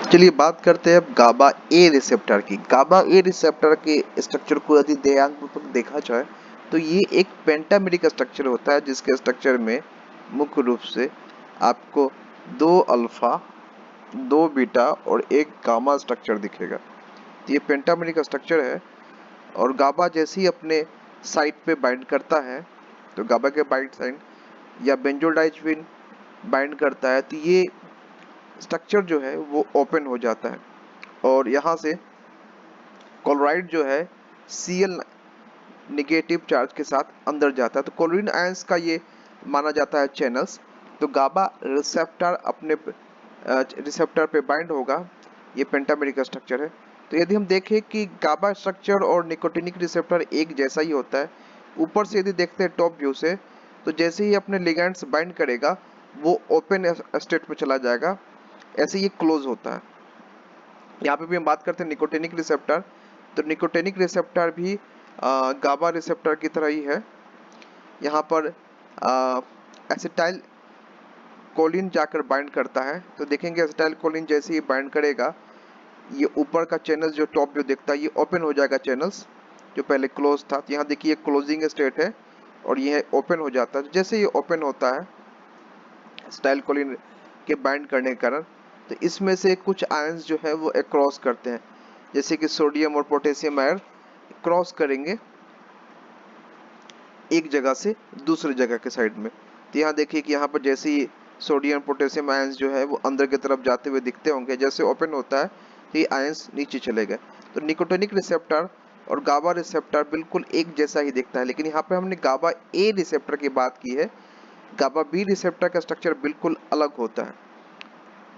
चलिए बात करते हैं अब गाबा ए रिसेप्टर की। गाबा ए रिसेप्टर के स्ट्रक्चर को यदि ध्यानपूर्वक देखा जाए तो ये एक पेंटामेरिक स्ट्रक्चर होता है, जिसके स्ट्रक्चर में मुख्य रूप से आपको 2 अल्फा, 2 बीटा और 1 गामा स्ट्रक्चर दिखेगा। तो ये पेंटामेरिक स्ट्रक्चर है और गाबा जैसे ही अपने साइट पे बाइंड करता है तो गाबा के बाइंड साइड या बेंजोडाइज़ीन बाइंड करता है तो ये स्ट्रक्चर जो है वो ओपन हो जाता है और यहाँ से क्लोराइड जो है Cl निगेटिव चार्ज के साथ अंदर जाता है। तो क्लोरीन आयंस का ये माना जाता है चैनल्स। तो गाबा रिसेप्टर अपने रिसेप्टर पे बाइंड होगा। ये पेंटामेरिक स्ट्रक्चर है। तो यदि हम देखें कि गाबा स्ट्रक्चर और निकोटिनिक रिसेप्टर एक जैसा ही होता है, ऊपर से यदि देखते हैं टॉप व्यू से, तो जैसे ही अपने लिगेंड्स बाइंड करेगा वो ओपन स्टेट में चला जाएगा, ऐसे ये क्लोज होता है। यहाँ पे भी हम बात करते हैं निकोटिनिक रिसेप्टर। तो निकोटिनिक रिसेप्टर भी गाबा रिसेप्टर की तरह ही है। यहाँ पर एसिटाइल कोलिन जाकर बाइंड करता है। तो देखेंगे एसिटाइल कोलिन जैसे ही बाइंड करेगा, ये ऊपर का चैनल जो टॉप व्यू देखता है ये ओपन हो जाएगा, चैनल्स जो पहले क्लोज था। तो यहाँ देखिए क्लोजिंग स्टेट है और ये ओपन हो जाता है। तो जैसे ये ओपन होता है एसिटाइल कोलिन के बाइंड करने के कारण, तो इसमें से कुछ आयंस जो है वो क्रॉस करते हैं, जैसे कि सोडियम और पोटेशियम आयन क्रॉस करेंगे एक जगह से दूसरी जगह के साइड में। तो यहाँ देखिए कि यहाँ पर जैसे ही सोडियम पोटेशियम आयंस जो है वो अंदर की तरफ जाते हुए दिखते होंगे, जैसे ओपन होता है तो ये आयंस नीचे चले गए। तो निकोटिनिक रिसेप्टर और गाबा रिसेप्टर बिल्कुल एक जैसा ही दिखता है, लेकिन यहाँ पे हमने गाबा ए रिसेप्टर की बात की है। गाबा बी रिसेप्टर का स्ट्रक्चर बिल्कुल अलग होता है।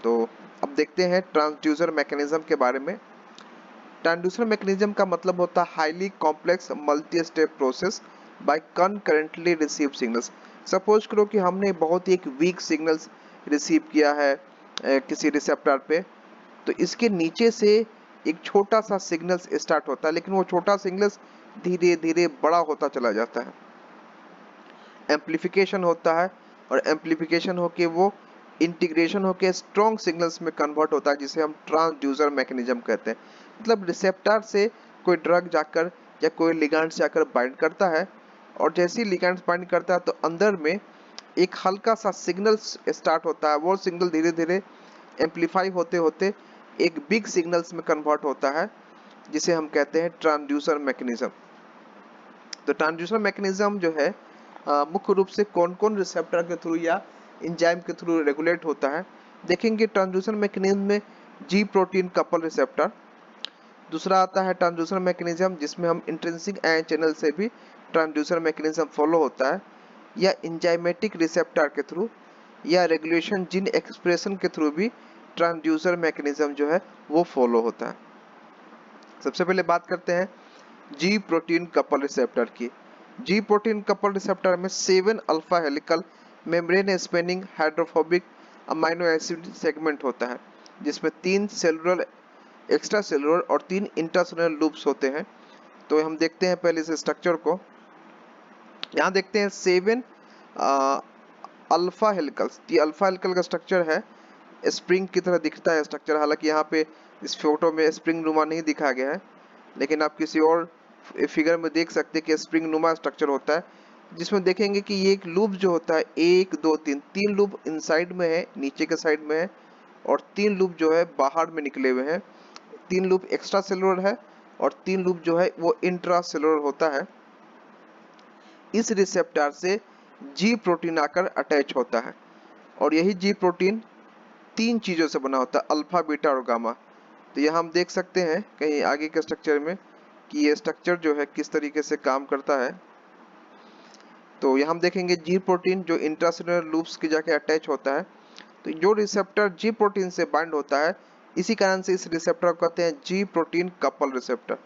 तो अब देखते हैं ट्रांसड्यूसर मैकेनिज्म के बारे में। ट्रांसड्यूसर मैकेनिज्म का मतलब होता है highly complex multi step process by concurrently receive signals. Suppose करो कि हमने बहुत ही एक वीक सिग्नल्स रिसीव किया है किसी रिसेप्टर पे, तो इसके नीचे से एक छोटा सा सिग्नल्स स्टार्ट होता है, लेकिन वो छोटा सिग्नल्स धीरे धीरे बड़ा होता चला जाता है। एम्प्लीफिकेशन होता है और एम्प्लीफिकेशन होके वो इंटीग्रेशन होके स्ट्रॉन्ग सिग्नल्स में कन्वर्ट होता है, जिसे हम ट्रांसड्यूसर मैकेनिज्म कहते हैं। मतलब रिसेप्टर से कोई ड्रग जाकर या कोई लिगैंड जाकर बाइंड करता है और जैसे ही लिगैंड बाइंड करता है तो अंदर में एक हल्का सा सिग्नल स्टार्ट होता है। वो सिग्नल धीरे धीरे एम्पलीफाई होते होते एक बिग सिग्नल्स में कन्वर्ट होता है, जिसे हम कहते हैं ट्रांसड्यूसर मैकेनिज्म। तो ट्रांसड्यूसर मैकेनिज्म जो है मुख्य रूप से कौन कौन रिसेप्टर के थ्रू या एंजाइम के थ्रू रेगुलेट होता है। देखेंगे ट्रांसड्यूसर मैकेनिज्म में जी प्रोटीन कपल रिसेप्टर। दूसरा आता है ट्रांसड्यूसर मैकेनिज्म जिसमें हम इंट्रिंसिक आयन चैनल से भी ट्रांसड्यूसर मैकेनिज्म फॉलो होता है, या एंजाइमेटिक रिसेप्टर के थ्रू या रेगुलेशन जीन एक्सप्रेशन के थ्रू भी ट्रांसड्यूसर मैकेनिज्म जो है वो फॉलो होता है। सबसे पहले बात करते हैं जी प्रोटीन कपल रिसेप्टर की। जी प्रोटीन कपल रिसेप्टर में 7 alpha helical membrane spanning hydrophobic amino acid segment होता है, जिसमें 3 सेलुलर एक्स्ट्रा सेलुलर और 3 इंट्रासेलुलर लूप्स होते हैं। तो हम देखते हैं पहले इस स्ट्रक्चर को। यहाँ देखते हैं 7 अल्फा हेलिकल्स। ये अल्फा हेलिकल का स्ट्रक्चर है, स्प्रिंग की तरह दिखता है स्ट्रक्चर। हालांकि यहाँ पे इस फोटो में स्प्रिंग नुमा नहीं दिखा गया है, लेकिन आप किसी और फिगर में देख सकते हैं कि स्प्रिंग नुमा स्ट्रक्चर होता है, जिसमें देखेंगे कि ये एक लूप जो होता है 1 2 3 3 लूप इनसाइड में है, नीचे के साइड में है, और 3 लूप जो है बाहर में निकले हुए हैं। 3 लूप एक्स्ट्रा सेलुलर है और 3 लूप जो है वो इंट्रा सेलुलर होता है। इस रिसेप्टर से जी प्रोटीन आकर अटैच होता है और यही जी प्रोटीन 3 चीजों से बना होता है, अल्फा बीटा और गामा। तो यहाँ हम देख सकते हैं कहीं आगे के स्ट्रक्चर में कि ये स्ट्रक्चर जो है किस तरीके से काम करता है। तो यहाँ हम देखेंगे जी प्रोटीन जो इंट्रासेलुलर लूप्स की जाके अटैच होता है। तो जो रिसेप्टर जी प्रोटीन से बाइंड होता है, इसी कारण से इस रिसेप्टर को कहते हैं जी प्रोटीन कपल रिसेप्टर।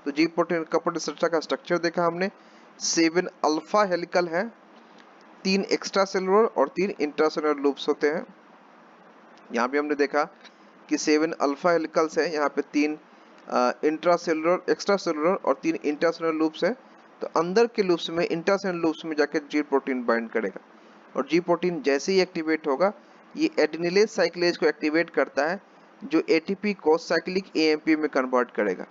तो जी प्रोटीन कपल रिसेप्टर का स्ट्रक्चर देखा हमने, 7 अल्फा हेलिकल है, 3 एक्स्ट्रा सेलुलर और 3 इंट्रासेलुलर लूप्स होते हैं। यहाँ भी हमने देखा कि 7 अल्फा हेलिकल्स है, यहाँ पे 3 इंट्रासेलुलर एक्स्ट्रा सेलुलर और 3 इंट्रासेलुलर लूप्स है। तो अंदर के लूप्स में इंट्रासेलुलर लूप्स में जाकर जी प्रोटीन बाइंड करेगा और जी प्रोटीन जैसे ही एक्टिवेट होगा, ये एडिनिलेज साइक्लेज को एक्टिवेट करता है, जो एटीपी को साइक्लिक एएमपी में कन्वर्ट करेगा।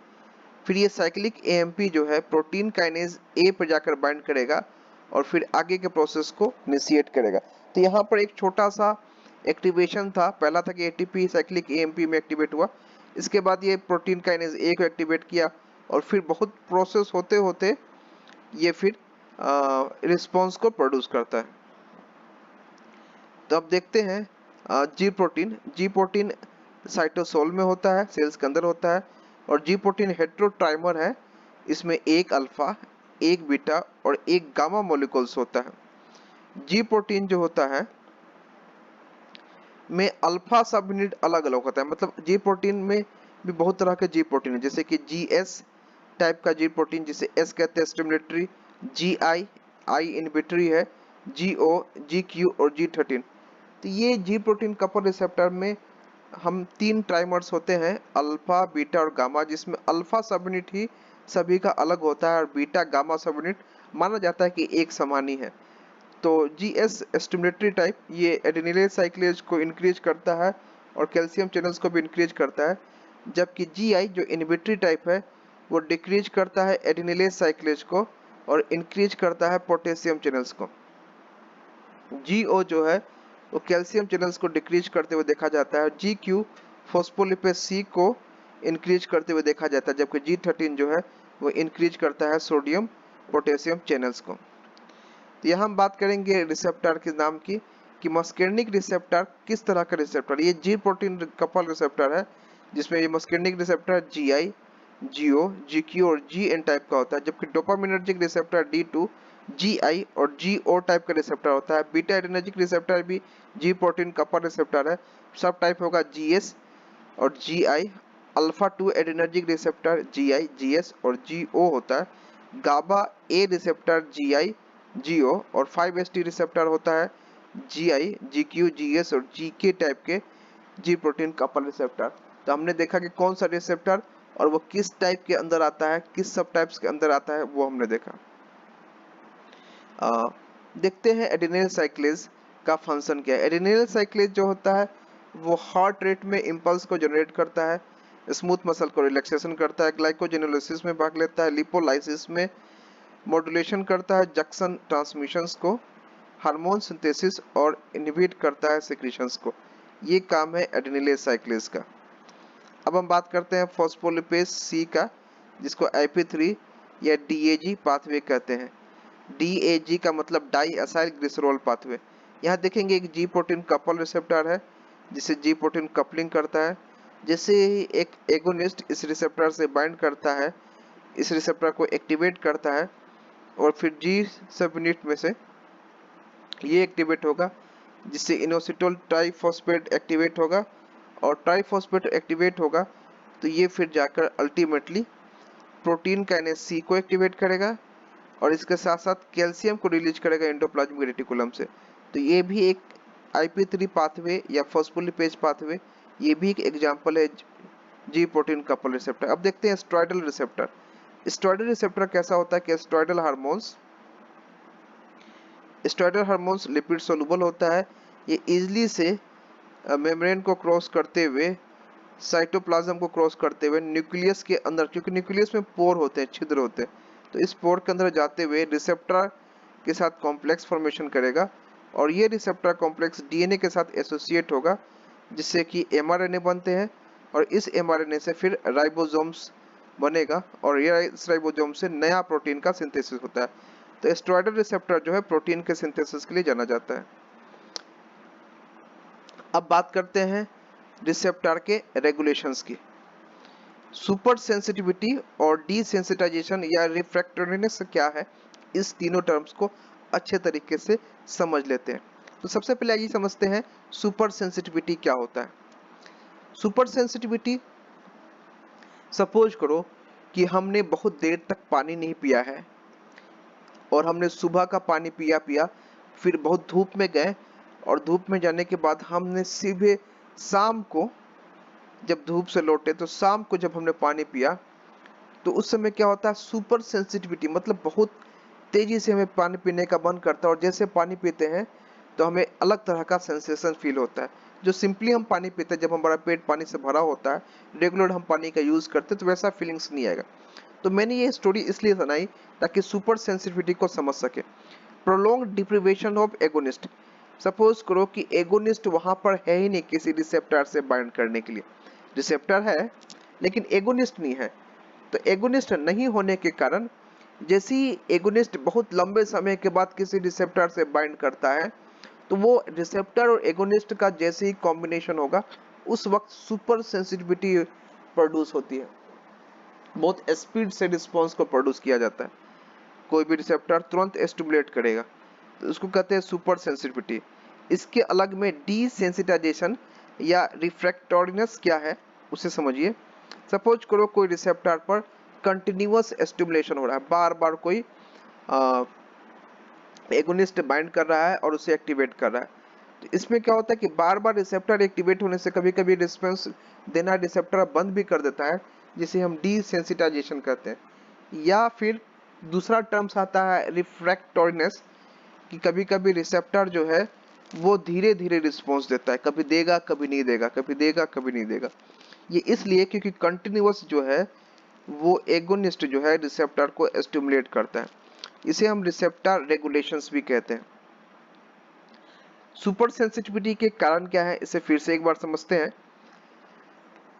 फिर ये साइक्लिक एएमपी जो है प्रोटीन काइनेज ए पर जाकर बाइंड करेगा और फिर आगे के प्रोसेस को इनिशिएट करेगा। तो यहाँ पर एक छोटा सा एक्टिवेशन था, पहला था कि एटीपी साइक्लिक एएमपी में एक्टिवेट हुआ, इसके बाद ये प्रोटीन काइनेज ए को एक्टिवेट किया और फिर बहुत प्रोसेस होते होते ये फिर रिस्पॉन्स को प्रोड्यूस करता है। तो अब देखते हैं जी प्रोटीन साइटोसोल में होता है, सेल्स के अंदर होता है, और जी प्रोटीन हेट्रोट्राइमर है, इसमें एक अल्फा, एक बीटा और एक गामा मॉलिक्यूल्स होता है। जी प्रोटीन जो होता है में अल्फा सब यूनिट अलग अलग होता है, मतलब जी प्रोटीन में भी बहुत तरह के जी प्रोटीन है, जैसे कि जी एस टाइप का जी प्रोटीन जिसे एस कहते हैं स्टिमुलेटरी, जी आई इनहिबिटरी है, जी ओ, जी क्यू और जी 13। तो ये जी प्रोटीन कपल रिसेप्टर में हम 3 ट्राइमर्स होते हैं, अल्फा बीटा और गामा, जिसमें अल्फा सब यूनिट ही सभी का अलग होता है और बीटा गामा सब यूनिट माना जाता है कि एक समान ही है। तो जी एस स्टिमुलेटरी टाइप ये एडिनिलेज साइक्लेज को इंक्रीज करता है और कैल्शियम चैनल्स को भी इंक्रीज करता है, जबकि जी आई जो इनहिबिटरी टाइप है वो डिक्रीज करता है एडिनिलेज साइक्लेज को और इंक्रीज करता है पोटेशियम चैनल्स को। जी ओ जो है वो कैल्शियम चैनल्स को डिक्रीज करते हुए देखा जाता है, जी क्यू फॉस्फोलिपेज सी को इंक्रीज करते हुए देखा जाता है, जबकि जी 13 जो है वो इंक्रीज करता है सोडियम पोटेशियम चैनल्स को। तो यहाँ हम बात करेंगे रिसेप्टर के नाम की कि मस्केर्निक रिसेप्टर किस तरह का रिसेप्टर, ये जी प्रोटीन कपल रिसेप्टर है, जिसमें ये मस्केर्निक रिसेप्टर जी आई, जी ओ, जी क्यू और जी एन टाइप का होता है, जबकि डोपामिनर्जिक रिसेप्टर डी टू, जी आई और जी ओ टाइप का रिसेप्टर होता है। बीटा एडिनर्जिक रिसेप्टर भी जी प्रोटीन कपल रिसेप्टर है, सब टाइप होगा जी एस और जी आई। अल्फा 2 एडिनर्जिक रिसेप्टर जी आई, जी एस और जी ओ होता है। गाबा ए रिसेप्टर जी आई, जी ओ और 5 टी रिसेप्टर होता है जी आई, जी क्यू, जी एस और जी के टाइप के जी प्रोटीन कपल रिसेप्टर। तो हमने देखा कि कौन सा रिसेप्टर और वो किस टाइप के अंदर आता है, किस सब टाइप्स के अंदर आता है, वो हमने देखा। देखते हैं एडिनिल साइक्लेज का फंक्शन क्या है। एडिनिल साइक्लेज जो होता है वो हार्ट रेट में इम्पल्स को जनरेट करता है, स्मूथ मसल को रिलैक्सेशन करता है, ग्लाइकोजेनोलिसिस में भाग लेता है, लिपोलाइसिस में मॉड्यूलेशन करता है, जंक्शन ट्रांसमिशंस को, हार्मोन सिंथेसिस और इनहिबिट करता है सिक्रीशंस को। ये काम है एडिनिलेज साइक्लेज का। अब हम बात करते हैं फॉस्फोलिपेज सी का, जिसको IP3 या DAG पाथवे कहते हैं। DAG का मतलब डाई असाइल ग्लिसरॉल पाथवे। यहाँ देखेंगे एक जी प्रोटीन कपल रिसेप्टर है जिसे जी प्रोटीन कपलिंग करता है। जैसे ही एक एगोनिस्ट इस रिसेप्टर से बाइंड करता है, इस रिसेप्टर को एक्टिवेट करता है और फिर जी सब यूनिट में से ये एक्टिवेट होगा, जिससे इनोसिटोल ट्राइफॉस्फेट एक्टिवेट होगा और ट्राइफॉस्फेट एक्टिवेट होगा तो ये फिर जाकर अल्टीमेटली प्रोटीन काइनेज सी को एक्टिवेट करेगा और इसके साथ साथ कैल्शियम को रिलीज करेगा एंडोप्लाज्मिक रेटिकुलम से। तो ये भी एक IP3 पाथवे या फॉस्फोलिपेज पाथवे, ये भी एक एग्जांपल है जी प्रोटीन कपल रिसेप्टर। अब देखते हैं स्टेरॉयडल रिसेप्टर। स्टेरॉयडल रिसेप्टर कैसा होता है कि स्टेरॉयडल हार्मोन्स लिपिड सोलुबल होता है, ये इजिली से मेम्ब्रेन को क्रॉस करते हुए, साइटोप्लाज्म को क्रॉस करते हुए न्यूक्लियस के अंदर, क्योंकि न्यूक्लियस में पोर होते हैं, छिद्र होते हैं, तो इस पोर के अंदर जाते हुए रिसेप्टर के साथ कॉम्प्लेक्स फॉर्मेशन करेगा और ये रिसेप्टर कॉम्प्लेक्स डीएनए के साथ एसोसिएट होगा, जिससे कि एमआरएनए बनते हैं और इस एमआरएनए से फिर राइबोसोम्स बनेगा और ये इस राइबोसोम से नया प्रोटीन का सिंथेसिस होता है। तो स्टेरॉयडल रिसेप्टर जो है प्रोटीन के सिंथेसिस के लिए जाना जाता है। अब बात करते हैं रिसेप्टर के रेगुलेशंस की। सुपर सेंसिटिविटी और डीसेंसिटाइजेशन या रिफ्रैक्टोरिनेस क्या है, इस तीनों टर्म्स को अच्छे तरीके से समझ लेते हैं। तो सबसे पहले आइए समझते हैं सुपर सेंसिटिविटी क्या होता है। सुपर सेंसिटिविटी, सपोज करो कि हमने बहुत देर तक पानी नहीं पिया है और हमने सुबह का पानी पिया, फिर बहुत धूप में गए और धूप में जाने के बाद हमने सीधे शाम को जब धूप से लौटे, तो शाम को जब हमने पानी पिया तो उस समय क्या होता है, सुपर सेंसिटिविटी, मतलब बहुत तेजी से हमें पानी पीने का मन करता है और जैसे पानी पीते हैं तो हमें अलग तरह का सेंसेशन फील होता है। जो सिंपली हम पानी पीते हैं, जब हमारा पेट पानी से भरा होता है, रेगुलर हम पानी का यूज करते हैं, तो वैसा फीलिंग्स नहीं आएगा। तो मैंने ये स्टोरी इसलिए सुनाई ताकि सुपर सेंसिटिविटी को समझ सके। Prolong deprivation of agonist. Suppose करो कि एगोनिस्ट वहां पर है ही नहीं किसी रिसेप्टर से बाइंड करने के लिए, रिसेप्टर है लेकिन एगोनिस्ट नहीं है। तो एगोनिस्ट नहीं होने के कारण जैसे ही एगोनिस्ट बहुत लंबे समय के बाद किसी रिसेप्टर से बाइंड करता है, तो वो रिसेप्टर और एगोनिस्ट का जैसे ही कॉम्बिनेशन होगा, उस वक्त सुपर सेंसिटिविटी प्रोड्यूस होती है, बहुत स्पीड से रिस्पॉन्स को प्रोड्यूस किया जाता है। कोई भी रिसेप्टर तुरंत स्टिमुलेट करेगा, तो उसको कहते हैं सुपर सेंसिटिविटी। इसके अलग में डीसेंसिटाइजेशन या रिफ्रैक्टोरिनेस क्या है उसे समझिए। सपोज करो कोई रिसेप्टर पर कंटिन्यूअस स्टिमुलेशन हो रहा है, बार बार कोई एगोनिस्ट बाइंड कर रहा है और उसे एक्टिवेट कर रहा है। तो इसमें क्या होता है कि बार बार रिसेप्टर एक्टिवेट होने से कभी कभी रिस्पॉन्स देना रिसेप्टर बंद भी कर देता है, जिसे हम डीसेंसिटाइजेशन कहते हैं। या फिर दूसरा टर्म्स आता है रिफ्रैक्टोरिनेस, कि कभी कभी रिसेप्टर जो है वो धीरे धीरे रिस्पॉन्स देता है, कभी देगा कभी नहीं देगा, कभी देगा कभी नहीं देगा। ये इसलिए क्योंकि कंटिन्यूअस जो है वो एगोनिस्ट जो है रिसेप्टर को स्टिमुलेट करता है। इसे हम रिसेप्टर रेगुलेशंस भी कहते हैं। सुपर सेंसिटिविटी के कारण क्या है, इसे फिर से एक बार समझते हैं।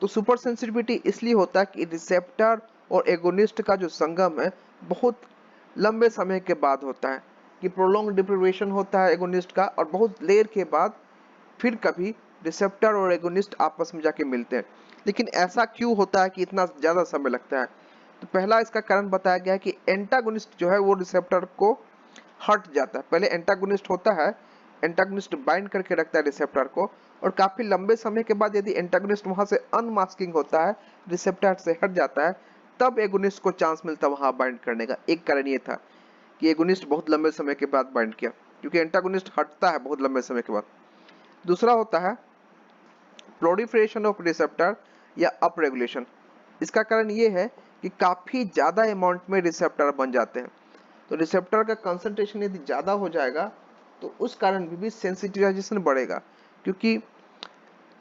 तो सुपर सेंसिटिविटी इसलिए होता है कि रिसेप्टर और एगोनिस्ट का जो संगम है बहुत लंबे समय के बाद होता है, कि प्रोलॉन्ग डिप्रीवेशन होता है एगोनिस्ट का, और बहुत देर के बाद फिर कभी रिसेप्टर और एगोनिस्ट आपस में जाके मिलते हैं। लेकिन ऐसा क्यों होता है कि इतना ज्यादा समय लगता है? तो पहला इसका कारण बताया गया है कि एंटागोनिस्ट जो है वो रिसेप्टर को हट जाता है। पहले एंटागोनिस्ट होता है, एंटागोनिस्ट बाइंड करके रखता है रिसेप्टर को, और काफी लंबे समय के बाद यदि एंटागोनिस्ट वहां से अनमास्किंग होता है, रिसेप्टर से हट जाता है, तब एगोनिस्ट को चांस मिलता है वहां बाइंड करने का। एक कारण ये था कि एगोनिस्ट बहुत लंबे समय के बाद बाइंड किया, क्योंकि एंटागोनिस्ट हटता है बहुत लंबे समय के बाद। दूसरा होता है प्रोलिफरेशन ऑफ रिसेप्टर या अप रेगुलेशन। इसका कारण ये है कि काफी ज्यादा अमाउंट में रिसेप्टर बन जाते हैं, तो रिसेप्टर का कंसंट्रेशन यदि ज्यादा हो जाएगा तो उस कारण भी सेंसिटाइजेशन बढ़ेगा, क्योंकि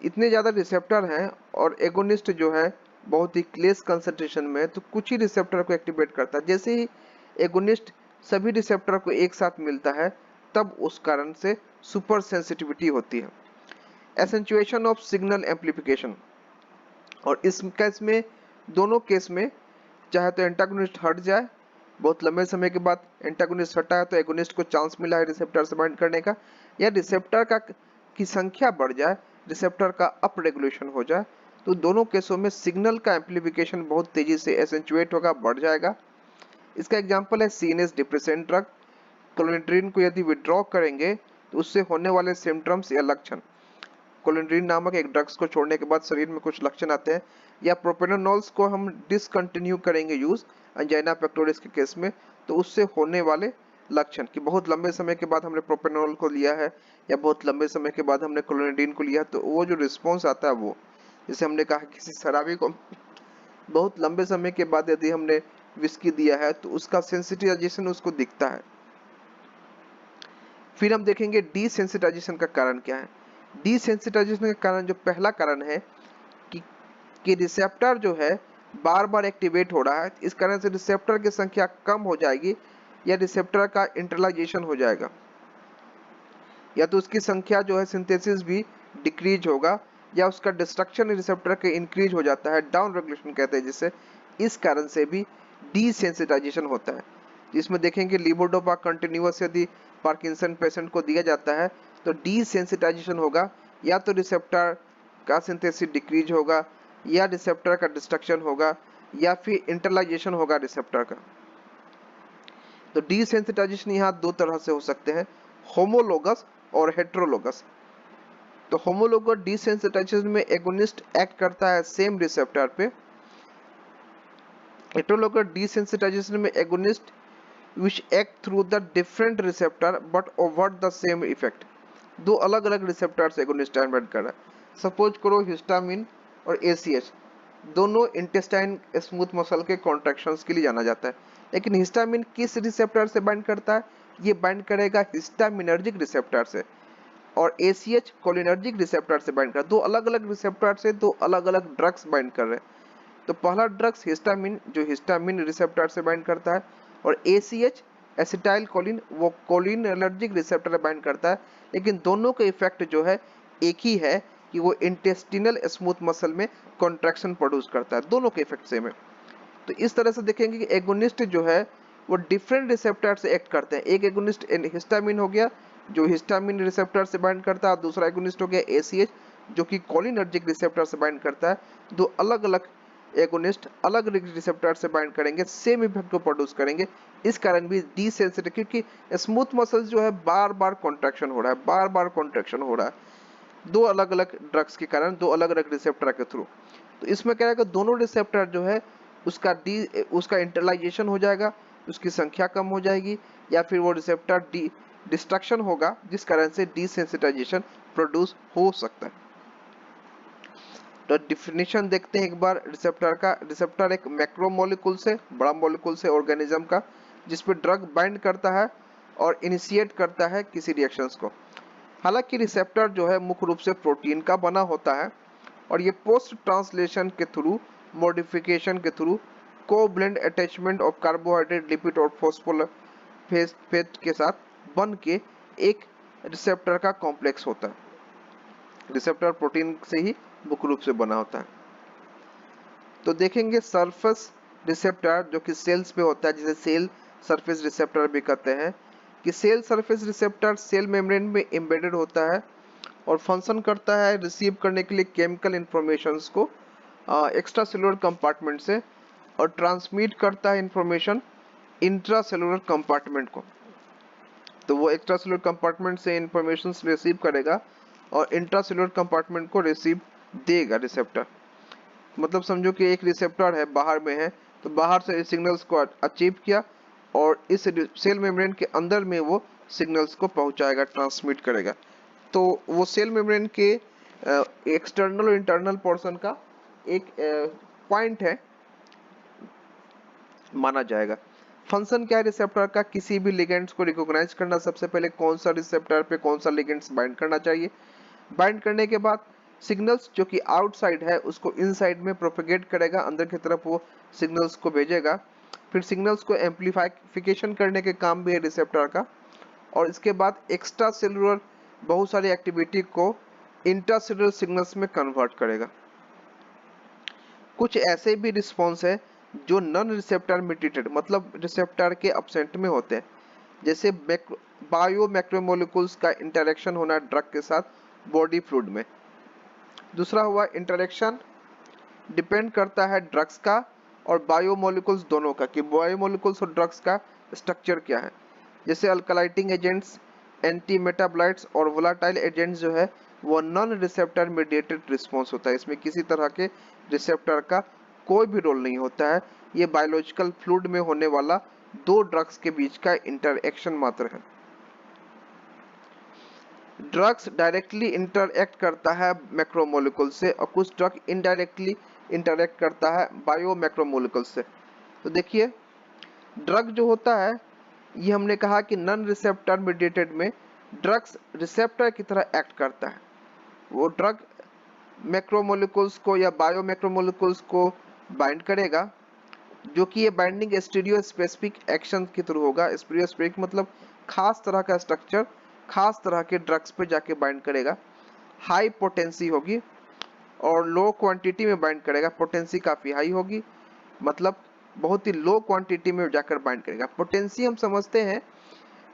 इतने ज्यादा रिसेप्टर हैं और एगोनिस्ट जो है बहुत ही क्लेस कंसंट्रेशन में, तो कुछ ही रिसेप्टर को एक्टिवेट करता है। जैसे ही एगोनिस्ट सभी रिसेप्टर को एक साथ मिलता है, तब उस कारण से सुपर सेंसिटिविटी होती है। एसेंचुएशन ऑफ सिग्नल एम्पलीफिकेशन। और इस केस में, दोनों केस में, चाहे तो एंटागोनिस्ट हट जाए, बहुत लंबे समय के बाद एंटागोनिस्ट हटा है तो एगोनिस्ट को चांस मिला है रिसेप्टर से बाइंड करने का, या रिसेप्टर का की संख्या बढ़ जाए, रिसेप्टर का अप रेगुलेशन हो जाए, तो दोनों केसों में सिग्नल का एम्पलीफिकेशन बहुत तेजी से एसेंचुएट होगा, बढ़ जाएगा। इसका एग्जांपल है सीएनएस डिप्रेसेंट ड्रग। क्लोनिड्रिन को यदि विड्रॉ करेंगे तो उससे होने वाले सिम्टम्स या लक्षण, कोलिड्रिन नामक एक ड्रग्स को छोड़ने के बाद शरीर में कुछ लक्षण आते हैं, या प्रोपेनोनॉल्स को हम डिसकंटिन्यू करेंगे यूज एंजाइना पेक्टोरिस के केस में, तो उससे होने वाले लक्षण कि बहुत लंबे समय के बाद हमने प्रोपेनोल को लिया है या बहुत लंबे समय के बाद हमने क्लोनिड्रिन को लिया, तो वो जो रिस्पॉन्स आता है वो, जैसे हमने कहा किसी शराबी को बहुत लंबे समय के बाद यदि हमने विस्की दिया है तो उसका सेंसिटाइजेशन उसको दिखता है। फिर हम देखेंगे डीसेंसिटाइजेशन का कारण क्या है। डीसेंसिटाइजेशन का कारण, जो पहला कारण है कि रिसेप्टर जो है बार बार एक्टिवेट हो रहा है, इस कारण से रिसेप्टर की संख्या कम हो जाएगी, या रिसेप्टर का इंटरलाइजेशन हो जाएगा, या तो उसकी संख्या जो है सिंथेसिस भी डिक्रीज होगा, या उसका डिस्ट्रक्शन रिसेप्टर के इंक्रीज हो जाता है, डाउन रेगुलेशन कहते हैं जिसे। इस कारण से भी डीसेंसिटाइजेशन होता है, जिसमें देखेंगे लीवोडोपा कंटिन्यूअस यदि पार्किंसन पेशेंट को दिया जाता है तो डीसेंसिटाइजेशन होगा, या तो रिसेप्टर का सिंथेसिस डिक्रीज होगा, या रिसेप्टर का डिस्ट्रक्शन होगा, या फिर इंटरलाइजेशन होगा रिसेप्टर का। तो डीसेंसिटाइजेशन यहाँ दो तरह से हो सकते हैं, होमोलोगस और हेट्रोलोगस। तो होमोलोगस डीसेंसिटाइजेशन में एगोनिस्ट एक्ट करता है सेम रिसेप्टर पे। हेट्रोलोगस डीसेंसिटाइजेशन में agonist which act through the different receptor but overt the same effect। दो अलग अलग रिसेप्टर से एगोनिस्ट बाइंड कर रहा है। सपोज करो हिस्टामिन और एसीएच दोनों इंटेस्टाइन स्मूथ मसल के कॉन्ट्रैक्शंस के लिए जाना जाता है, लेकिन हिस्टामिन किस रिसेप्टर से बाइंड करता है? ये बाइंड करेगा हिस्टामिनर्जिक रिसेप्टर से, और ACH कोलिनर्जिक रिसेप्टर से बाइंड कर, दो अलग अलग रिसेप्टर से दो अलग अलग ड्रग्स बाइंड कर रहे हैं। तो पहला ड्रग्स हिस्टामिन जो हिस्टामिन रिसेप्टर से बाइंड करता है, और ACH एसिटाइल कोलिन वो कोलिनर्जिक रिसेप्टर से बाइंड करता है। लेकिन दोनों का इफेक्ट जो है एक ही है कि वो इंटेस्टिनल स्मूथ मसल में कॉन्ट्रैक्शन प्रोड्यूस करता है, दोनों के इफेक्ट सेम है। तो इस तरह से देखेंगे कि एगोनिस्ट जो है वो डिफरेंट रिसेप्टर से एक्ट करते हैं। एक एगोनिस्ट हिस्टामिन हो गया जो हिस्टामिन रिसेप्टर से बाइंड करता है, दूसरा एगोनिस्ट हो गया ACH जो कि कोलिनर्जिक रिसेप्टर से बाइंड करता है। दो अलग अलग एगोनिस्ट अलग रिसेप्टर से बाइंड करेंगे, सेम इफेक्ट को प्रोड्यूस करेंगे। इस कारण भी डीसेंसिटिव, क्योंकि स्मूथ मसल्स जो है बार बार कॉन्ट्रैक्शन हो रहा है, बार बार कॉन्ट्रैक्शन हो रहा है दो अलग अलग ड्रग्स के कारण, दो अलग अलग रिसेप्टर के थ्रू। तो इसमें क्या है कि दोनों रिसेप्टर जो है उसका इंटरलाइजेशन हो जाएगा, उसकी संख्या कम हो जाएगी, या फिर वो रिसेप्टर डिस्ट्रक्शन होगा जिस कारण से डिसेंसिटाइजेशन प्रोड्यूस हो सकता है। तो डिफिनेशन देखते हैं एक बार रिसेप्टर का। रिसेप्टर एक मैक्रोमोलिक्यूल से, बड़ा मॉलिक्यूल से ऑर्गेनिज्म का, जिस पे ड्रग बाइंड करता है और इनिशिएट करता है किसी रिएक्शंस को। हालांकि रिसेप्टर जो है मुख्य रूप से प्रोटीन का बना होता है और ये पोस्ट ट्रांसलेशन के थ्रू, मॉडिफिकेशन के through, covalent attachment of carbohydrate, lipid और फॉस्फोलिपिड के साथ बन के एक रिसेप्टर का कॉम्प्लेक्स होता है। रिसेप्टर प्रोटीन से ही मुख्य रूप से बना होता है। तो देखेंगे सरफेस रिसेप्टर जो कि सेल्स पे होता है, जिसे सेल सरफेस रिसेप्टर भी कहते हैं, कि cell surface receptor cell membrane में एम्बेडेड होता है और फंक्शन करता है रिसीव करने के लिए केमिकल इंफॉर्मेशंस को एक्स्ट्रा सेलुलर कंपार्टमेंट से, और ट्रांसमिट करता है इंफॉर्मेशन इंट्रा सेलुलर कंपार्टमेंट को। तो वो एक्स्ट्रा सेलुलर कंपार्टमेंट से इंफॉर्मेशन रिसीव करेगा और इंट्रा सेलुलर कंपार्टमेंट को रिसीव देगा रिसेप्टर। मतलब समझो कि एक रिसेप्टर है, बाहर में है, तो बाहर से सिग्नल्स को अचीव किया और इस सेल मेम्ब्रेन के अंदर में वो सिग्नल्स को पहुंचाएगा, ट्रांसमिट करेगा। तो वो सेल मेम्ब्रेन के एक्सटर्नल और इंटरनल पोर्शन का एक पॉइंट है माना जाएगा। फंक्शन क्या है रिसेप्टर का? किसी भी लिगेंड्स को रिकॉग्नाइज करना, सबसे पहले कौन सा रिसेप्टर पे कौन सा लिगेंड्स बाइंड करना चाहिए। बाइंड करने के बाद सिग्नल्स जो कि आउटसाइड है उसको इनसाइड में प्रोपेगेट करेगा, अंदर की तरफ वो सिग्नल्स को भेजेगा। फिर सिग्नल्स को एम्पलीफिकेशन करने के काम भी है रिसेप्टर का, और इसके बाद एक्स्ट्रा सेलुलर बहुत सारी एक्टिविटी को इंट्रासेलुलर सिग्नल्स में कन्वर्ट करेगा। कुछ ऐसे भी रिस्पॉन्स है जो नॉन रिसेप्टर मेडिएटेड, मतलब रिसेप्टर के अब्सेंट में होते हैं, जैसे बायो मैक्रोमोलिक्यूल्स का इंटरेक्शन होना ड्रग के साथ बॉडी फ्लूइड में। दूसरा हुआ इंटरेक्शन डिपेंड करता है ड्रग्स का और बायोमोलिक्यूल्स दोनों का, कि बायोमोलिक्यूल्स और ड्रग्स का स्ट्रक्चर क्या है। जैसे अल्कलाइटिंग एजेंट्स, एंटी मेटाबोलाइट्स और वोलाटाइल एजेंट्स जो है वो नॉन रिसेप्टर मेडिएटेड रिस्पॉन्स होता है, इसमें किसी तरह के रिसेप्टर का कोई भी रोल नहीं होता है। ये बायोलॉजिकल फ्लूइड में होने वाला दो ड्रग्स के बीच का इंटरएक्शन मात्र है। ड्रग्स डायरेक्टली इंटरएक्ट करता है मैक्रोमोलिक्यूल से और कुछ ड्रग इनडायरेक्टली इंटरएक्ट करता है बायो मैक्रोमोलिक्यूल से। तो देखिए ड्रग जो होता है ये हमने कहा कि नॉन रिसेप्टर मेडिएटेड में ड्रग्स रिसेप्टर की तरह एक्ट करता है। वो ड्रग मैक्रोमोलिक्यूल्स को या बायो मैक्रोमोलिक्यूल्स को बाइंड करेगा, जो कि ये बाइंडिंग स्टीरियो स्पेसिफिक एक्शन के थ्रू होगा। स्टीरियो स्पेसिफिक मतलब खास तरह का स्ट्रक्चर खास तरह के ड्रग्स पे जाके बाइंड करेगा। हाई पोटेंसी होगी और लो क्वांटिटी में बाइंड करेगा, पोटेंसी काफी हाई होगी, मतलब बहुत ही लो क्वांटिटी में जाकर बाइंड करेगा। पोटेंसी हम समझते हैं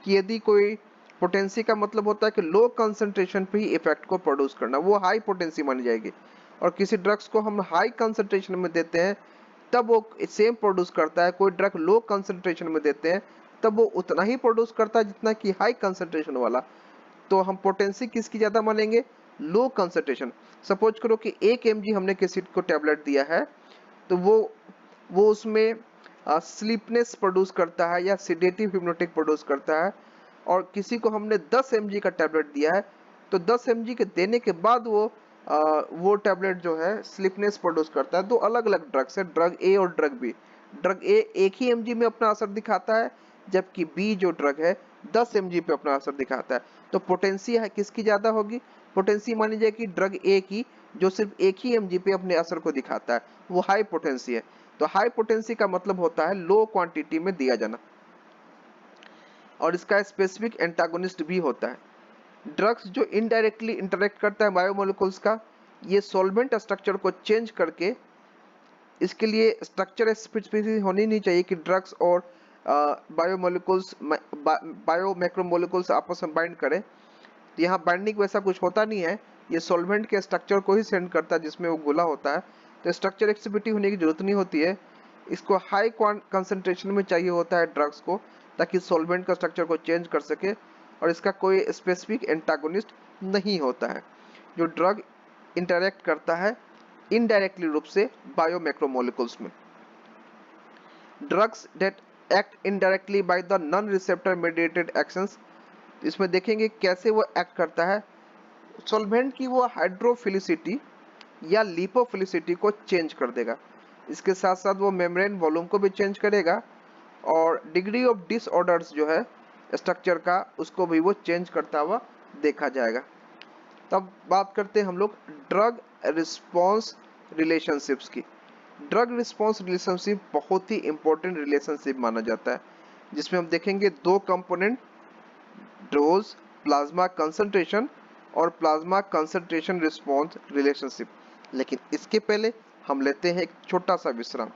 कि यदि कोई पोटेंसी का मतलब होता है कि लो कंसंट्रेशन पे ही इफेक्ट को प्रोड्यूस करना, वो हाई पोटेंसी मानी जाएगी। और किसी ड्रग्स को हम हाई कंसंट्रेशन में देते हैं तब वो सेम प्रोड्यूस करता है, कोई ड्रग लो कंसंट्रेशन में देते हैं तब वो उतना ही प्रोड्यूस करता है जितना कि हाई कंसंट्रेशन वाला। तो हम पोटेंसी किसकी ज्यादा मानेंगे? Low concentration. सपोज करो कि 1 mg हमने किसी को टैबलेट दिया है, तो वो उसमें स्लीपनेस प्रोड्यूस करता है या सिडेटिव हिप्नोटिक प्रोड्यूस करता है। और किसी को हमने 10 mg का टैबलेट दिया है, तो 10 mg के देने के बाद वो टैबलेट जो है स्लीपनेस प्रोड्यूस करता है। दो अलग अलग ड्रग्स है, ड्रग ए और ड्रग बी। ड्रग ए 1 ही mg में अपना असर दिखाता है, जबकि बी जो ड्रग है 10 mg पे अपना असर दिखाता है। तो पोटेंसी है किसकी ज्यादा होगी? पोटेंसी मान लीजिए कि ड्रग ए की, जो सिर्फ एक ही एमजी पे अपने असर को दिखाता है, वो हाई पोटेंसी है। तो हाई पोटेंसी का मतलब होता है लो क्वांटिटी में दिया जाना, और इसका स्पेसिफिक एंटागोनिस्ट भी होता है। ड्रग्स जो इनडायरेक्टली इंटरेक्ट करता है बायोमोलिकुल्स का, ये सॉल्वेंट स्ट्रक्चर को चेंज करके, इसके लिए स्ट्रक्चर स्पेसिफिसिटी होनी नहीं चाहिए कि ड्रग्स और बायोमोलिकुल्स बायोमैक्रोमोलिकुल्स आपस में बाइंड करें। तो यहाँ बाइंडिंग वैसा कुछ होता नहीं है, ये सॉल्वेंट के स्ट्रक्चर को ही सेंड करता है जिसमें वो घुला होता है। तो स्ट्रक्चर एक्टिविटी होने की जरूरत नहीं होती है। इसको हाई कंसंट्रेशन में चाहिए होता है ड्रग्स को, ताकि सॉल्वेंट का स्ट्रक्चर को चेंज कर सके, और इसका कोई स्पेसिफिक एंटागोनिस्ट नहीं होता है। जो ड्रग इंटरैक्ट करता है इनडायरेक्टली रूप से बायोमैक्रोमोलिकुल्स में। Drugs that act indirectly by the non receptor mediated actions, इसमें देखेंगे कैसे वो एक्ट करता है। सॉल्वेंट की वो हाइड्रोफिलिसिटी या लिपोफिलिसिटी को चेंज कर देगा, इसके साथ साथ वो मेम्ब्रेन वॉल्यूम को भी चेंज करेगा, और डिग्री ऑफ डिसऑर्डर्स जो है स्ट्रक्चर का, उसको भी वो चेंज करता हुआ देखा जाएगा। तब बात करते हैं हम लोग ड्रग रिस्पॉन्स रिलेशनशिप्स की। ड्रग रिस्पॉन्स रिलेशनशिप बहुत ही इंपॉर्टेंट रिलेशनशिप माना जाता है, जिसमें हम देखेंगे दो कंपोनेंट, डोज, प्लाज्मा कंसंट्रेशन और प्लाज्मा कंसंट्रेशन रिस्पॉन्स रिलेशनशिप। लेकिन इसके पहले हम लेते हैं एक छोटा सा विश्राम।